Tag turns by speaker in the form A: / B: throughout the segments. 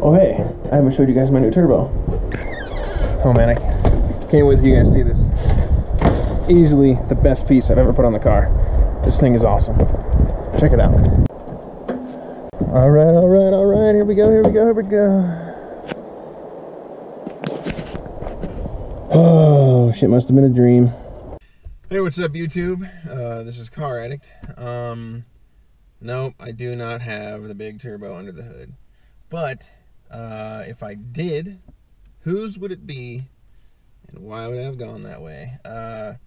A: Oh hey, I haven't showed you guys my new turbo. Oh man, I can't wait till you guys see this. Easily the best piece I've ever put on the car. This thing is awesome. Check it out. Alright, alright, alright, here we go, here we go, here we go. Oh, shit must have been a dream. Hey, what's up YouTube? This is Car Addict. Nope, I do not have the big turbo under the hood. But, if I did, whose would it be and why would I have gone that way? I'm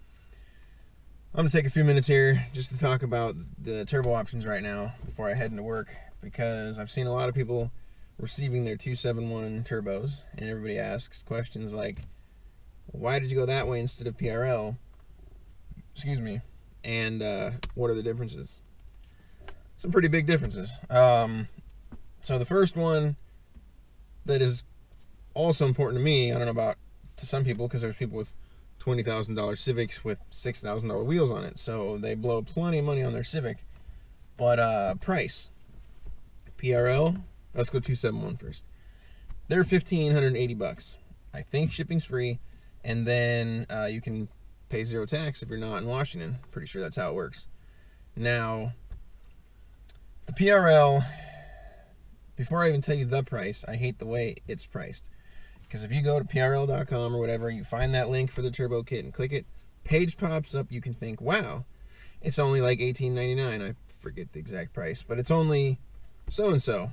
A: going to take a few minutes here just to talk about the turbo options right now before I head into work, because I've seen a lot of people receiving their 271 turbos, and everybody asks questions like, why did you go that way instead of PRL? Excuse me. And what are the differences? Some pretty big differences. So the first one that is also important to me, I don't know about to some people, because there's people with $20,000 Civics with $6,000 wheels on it, so they blow plenty of money on their Civic. But price. PRL, let's go 271 first. They're $1,580. I think shipping's free, and then you can pay zero tax if you're not in Washington. Pretty sure that's how it works. Now, the PRL, before I even tell you the price, I hate the way it's priced. Because if you go to PRL.com or whatever, you find that link for the turbo kit and click it, page pops up, you can think, wow, it's only like $18.99. I forget the exact price, but it's only so-and-so.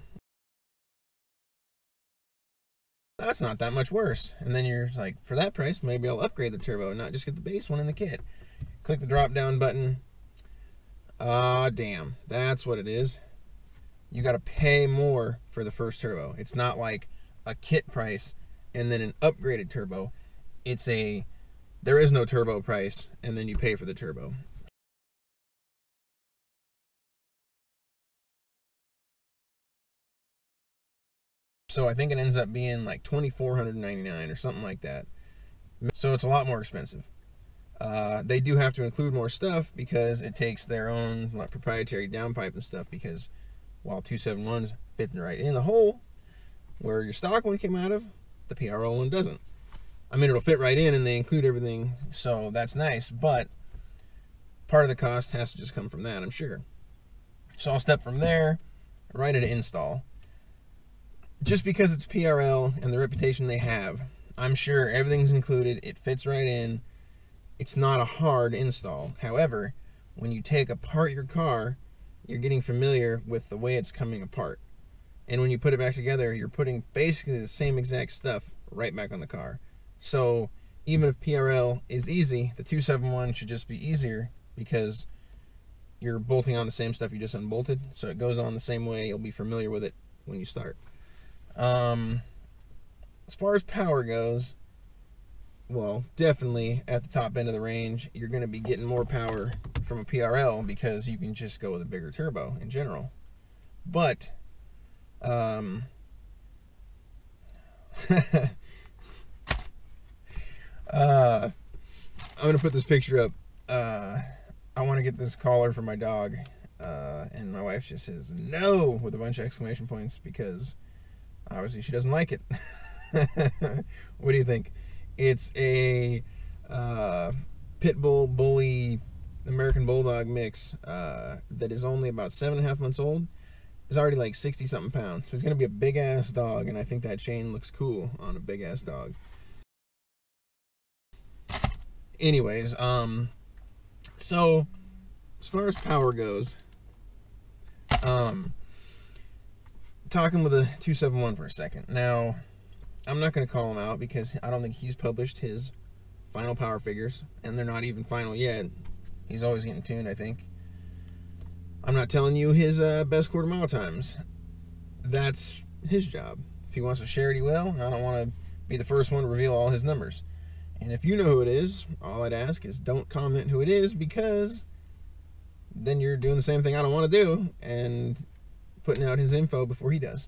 A: That's not that much worse. And then you're like, for that price, maybe I'll upgrade the turbo and not just get the base one in the kit. Click the drop down button. Damn, that's what it is. You got to pay more for the first turbo. It's not like a kit price and then an upgraded turbo. It's there is no turbo price and then you pay for the turbo. So I think it ends up being like $2,499 or something like that. So it's a lot more expensive. They do have to include more stuff because it takes their own proprietary downpipe and stuff, because while 271's fitting right in the hole where your stock one came out of, the PRL one doesn't. I mean, it'll fit right in and they include everything, so that's nice, but part of the cost has to just come from that, I'm sure. So I'll step from there right into install. Just because it's PRL and the reputation they have, I'm sure everything's included, it fits right in. It's not a hard install. However, when you take apart your car, you're getting familiar with the way it's coming apart. And when you put it back together, you're putting basically the same exact stuff right back on the car. So even if PRL is easy, the 271 should just be easier because you're bolting on the same stuff you just unbolted. So it goes on the same way. You'll be familiar with it when you start. As far as power goes, well, definitely at the top end of the range, you're going to be getting more power from a PRL because you can just go with a bigger turbo in general. But, I'm going to put this picture up. I want to get this collar for my dog, and my wife just says no with a bunch of exclamation points because obviously she doesn't like it. What do you think? It's a pit bull bully American bulldog mix that is only about 7.5 months old. It's already like 60 something pounds, so he's gonna be a big ass dog, and I think that chain looks cool on a big ass dog. Anyways, so as far as power goes, talking with a 271 for a second. Now, I'm not going to call him out because I don't think he's published his final power figures, and they're not even final yet. He's always getting tuned, I think. I'm not telling you his best quarter mile times. That's his job. If he wants to share it, he will. I don't want to be the first one to reveal all his numbers. And if you know who it is, all I'd ask is don't comment who it is, because then you're doing the same thing I don't want to do and putting out his info before he does.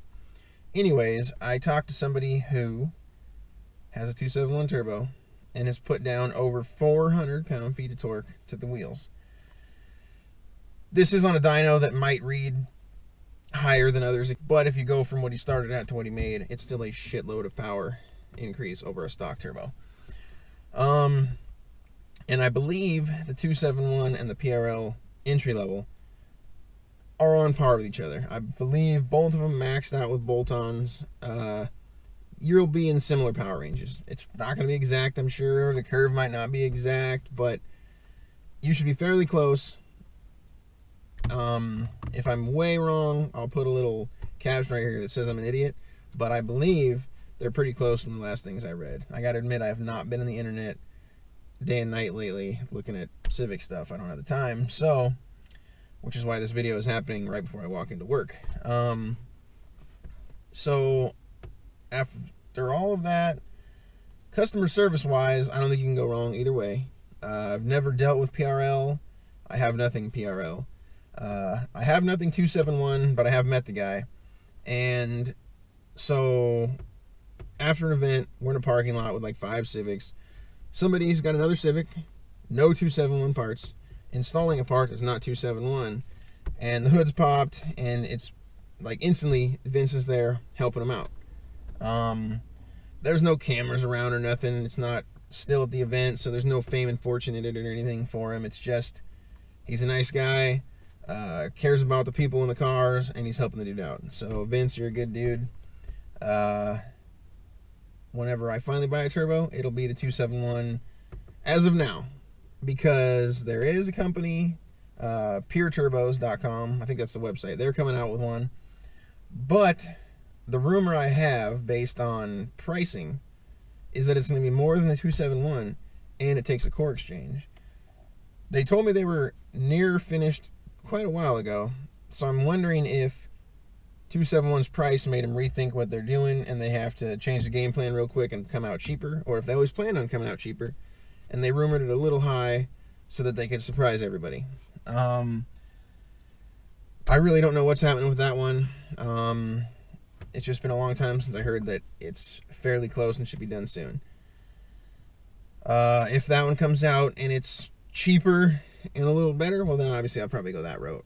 A: Anyways, I talked to somebody who has a 271 turbo and has put down over 400 pound-feet of torque to the wheels. This is on a dyno that might read higher than others, but if you go from what he started at to what he made, it's still a shitload of power increase over a stock turbo. And I believe the 271 and the PRL entry level are on par with each other. I believe both of them maxed out with bolt-ons. You'll be in similar power ranges. It's not going to be exact, I'm sure. The curve might not be exact, but you should be fairly close. If I'm way wrong, I'll put a little caption right here that says I'm an idiot, but I believe they're pretty close from the last things I read. I gotta admit, I have not been on the internet day and night lately looking at Civic stuff. I don't have the time, so, which is why this video is happening right before I walk into work. So after all of that, customer service wise, I don't think you can go wrong either way. I've never dealt with PRL. I have nothing PRL. I have nothing 271, but I have met the guy. And so after an event, we're in a parking lot with like 5 Civics. Somebody's got another Civic, no 271 parts, installing a part that's not 271, and the hood's popped, and it's like instantly Vince is there helping him out. There's no cameras around or nothing. It's not still at the event, so there's no fame and fortune in it or anything for him. It's just he's a nice guy, cares about the people in the cars, and he's helping the dude out. So Vince, you're a good dude. Whenever I finally buy a turbo, it'll be the 271 as of now, because there is a company, PureTurbos.com, I think that's the website. They're coming out with one, but the rumor I have based on pricing is that it's going to be more than the 271, and it takes a core exchange. They told me they were near finished quite a while ago, so I'm wondering if 271's price made them rethink what they're doing and they have to change the game plan real quick and come out cheaper, or if they always planned on coming out cheaper and they rumored it a little high so that they could surprise everybody. I really don't know what's happening with that one. It's just been a long time since I heard that it's fairly close and should be done soon. If that one comes out and it's cheaper and a little better, well then obviously I'll probably go that route,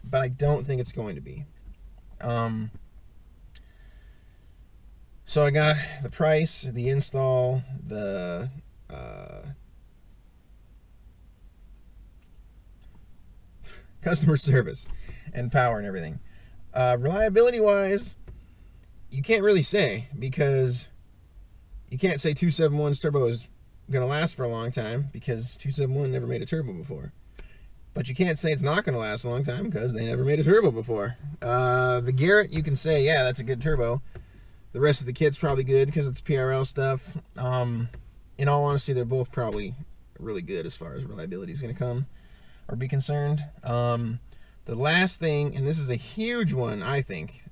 A: but I don't think it's going to be. So I got the price, the install, the customer service and power and everything. Reliability wise, you can't really say, because you can't say 271's turbo is going to last for a long time, because 271 never made a turbo before. But you can't say it's not going to last a long time because they never made a turbo before. The Garrett, you can say, yeah, that's a good turbo. The rest of the kit's probably good because it's PRL stuff. In all honesty, they're both probably really good as far as reliability is going to come or be concerned. The last thing, and this is a huge one, I think.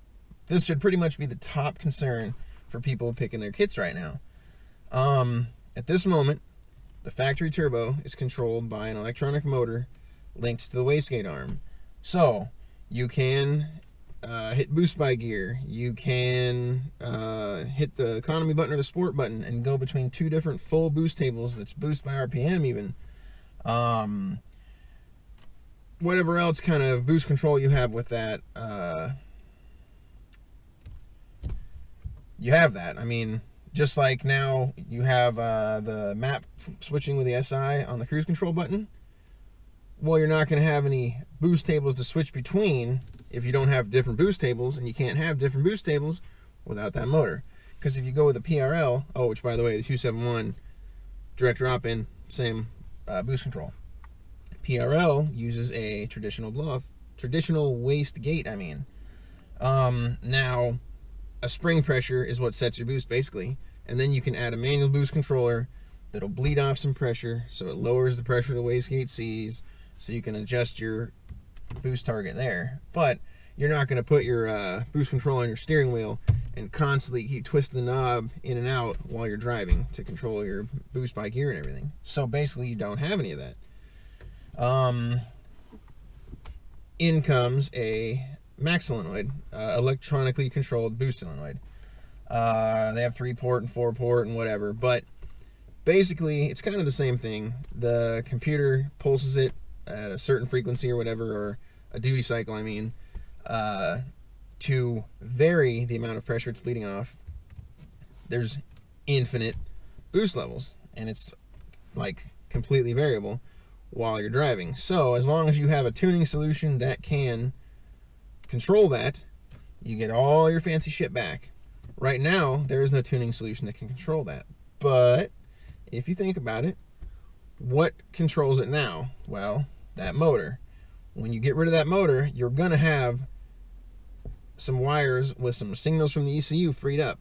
A: This should pretty much be the top concern for people picking their kits right now. At this moment, the factory turbo is controlled by an electronic motor linked to the wastegate arm. So you can hit boost by gear, you can hit the economy button or the sport button and go between 2 different full boost tables that's boost by RPM even. Whatever else kind of boost control you have with that, you have that. I mean, just like now you have the map switching with the SI on the cruise control button. Well, you're not going to have any boost tables to switch between if you don't have different boost tables, and you can't have different boost tables without that motor. Because if you go with a PRL, oh, which by the way, the 271 direct drop-in, same boost control. PRL uses a traditional blow-off, traditional waste gate, I mean. Now, a spring pressure is what sets your boost basically, and then you can add a manual boost controller that'll bleed off some pressure, so it lowers the pressure the wastegate sees, so you can adjust your boost target there. But you're not going to put your boost control on your steering wheel and constantly keep twisting the knob in and out while you're driving to control your boost by gear and everything. So basically you don't have any of that. In comes a max solenoid, electronically controlled boost solenoid. They have 3-port and 4-port and whatever, but basically it's kind of the same thing. The computer pulses it at a certain frequency or whatever, or a duty cycle, I mean, to vary the amount of pressure it's bleeding off, there's infinite boost levels, and it's like completely variable while you're driving. So as long as you have a tuning solution that can control that, you get all your fancy shit back. Right now, there is no tuning solution that can control that. But if you think about it, what controls it now? Well, that motor. When you get rid of that motor, you're going to have some wires with some signals from the ECU freed up.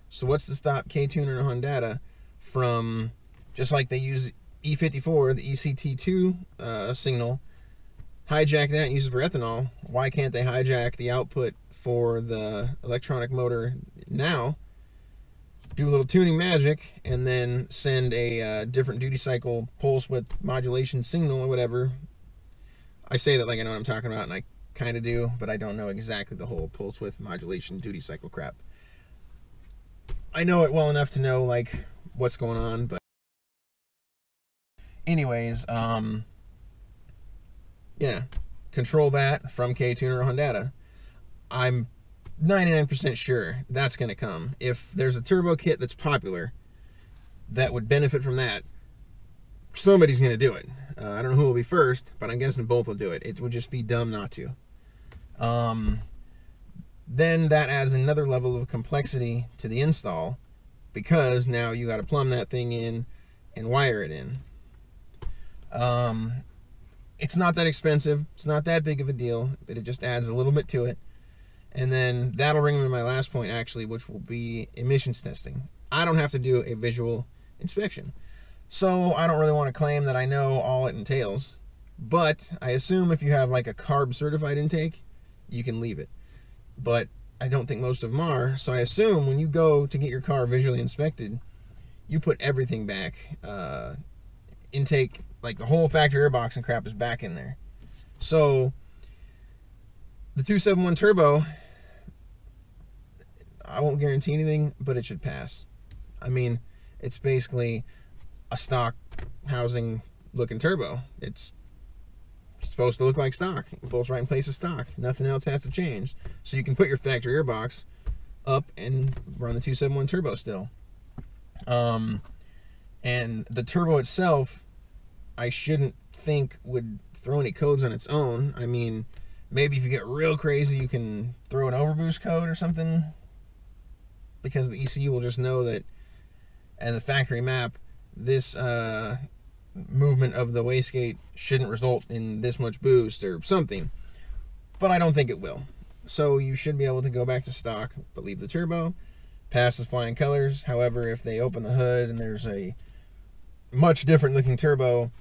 A: So what's to stop K-Tuner and Honda from, just like they use E54, the ECT2 signal, hijack that and use it for ethanol? Why can't they hijack the output for the electronic motor now, do a little tuning magic, and then send a different duty cycle pulse width modulation signal or whatever? I say that like I know what I'm talking about, and I kind of do, but I don't know exactly the whole pulse width modulation duty cycle crap. I know it well enough to know like what's going on, but anyways, yeah, control that from K-Tuner or Honda. I'm 99% sure that's going to come. If there's a turbo kit that's popular that would benefit from that, somebody's going to do it. I don't know who will be first, but I'm guessing both will do it. It would just be dumb not to. Then that adds another level of complexity to the install, because now you got to plumb that thing in and wire it in. It's not that expensive. It's not that big of a deal, but it just adds a little bit to it. And then that'll bring me to my last point, actually, which will be emissions testing. I don't have to do a visual inspection, so I don't really want to claim that I know all it entails. But I assume if you have like a carb certified intake, you can leave it. But I don't think most of them are, so I assume when you go to get your car visually inspected, you put everything back. Intake, like the whole factory airbox and crap, is back in there. So the 271 turbo, I won't guarantee anything, but it should pass. I mean, it's basically a stock housing looking turbo. It's supposed to look like stock. It bolts right in place of stock. Nothing else has to change. So you can put your factory airbox up and run the 271 turbo still. And the turbo itself, I shouldn't think would throw any codes on its own. I mean, maybe if you get real crazy, you can throw an overboost code or something, because the ECU will just know that, and the factory map, this movement of the wastegate shouldn't result in this much boost or something. But I don't think it will. So you should be able to go back to stock, but leave the turbo, pass with flying colors. However, if they open the hood and there's a much different looking turbo,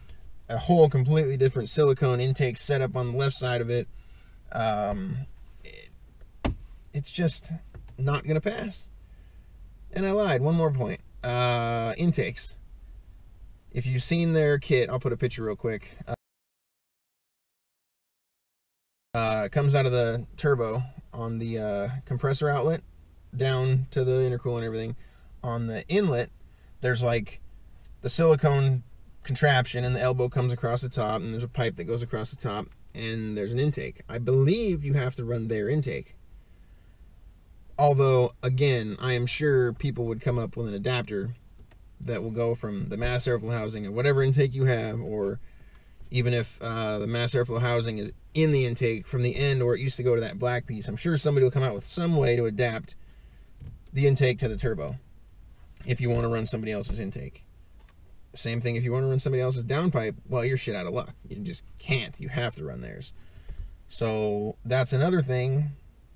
A: a whole completely different silicone intake setup on the left side of it, it's just not gonna pass. And I lied, one more point. Intakes. If you've seen their kit, I'll put a picture real quick. It comes out of the turbo on the compressor outlet down to the intercooler and everything. On the inlet, there's like the silicone contraption, and the elbow comes across the top, and there's a pipe that goes across the top, and there's an intake. I believe you have to run their intake. Although, again, I am sure people would come up with an adapter that will go from the mass airflow housing and whatever intake you have, or even if the mass airflow housing is in the intake from the end, or it used to go to that black piece. I'm sure somebody will come out with some way to adapt the intake to the turbo if you want to run somebody else's intake. Same thing if you want to run somebody else's downpipe. Well, you're shit out of luck. You just can't. You have to run theirs. So that's another thing.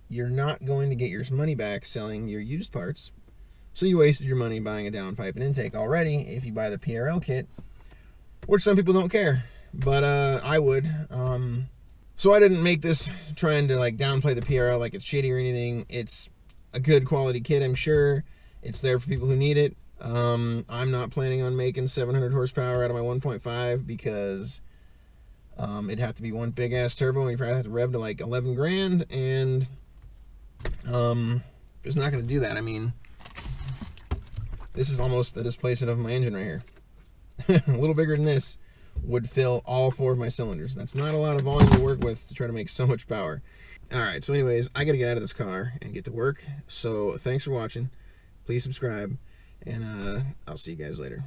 A: You're not going to get your money back selling your used parts. So you wasted your money buying a downpipe and intake already if you buy the PRL kit, which some people don't care, but I would. So I didn't make this trying to like downplay the PRL like it's shitty or anything. It's a good quality kit, I'm sure. It's there for people who need it. I'm not planning on making 700 horsepower out of my 1.5 because it'd have to be one big ass turbo, and you probably have to rev to like 11 grand, and just not going to do that. I mean, this is almost the displacement of my engine right here. A little bigger than this, would fill all 4 of my cylinders. That's not a lot of volume to work with to try to make so much power. All right, so anyways, I got to get out of this car and get to work. So thanks for watching. Please subscribe, and I'll see you guys later.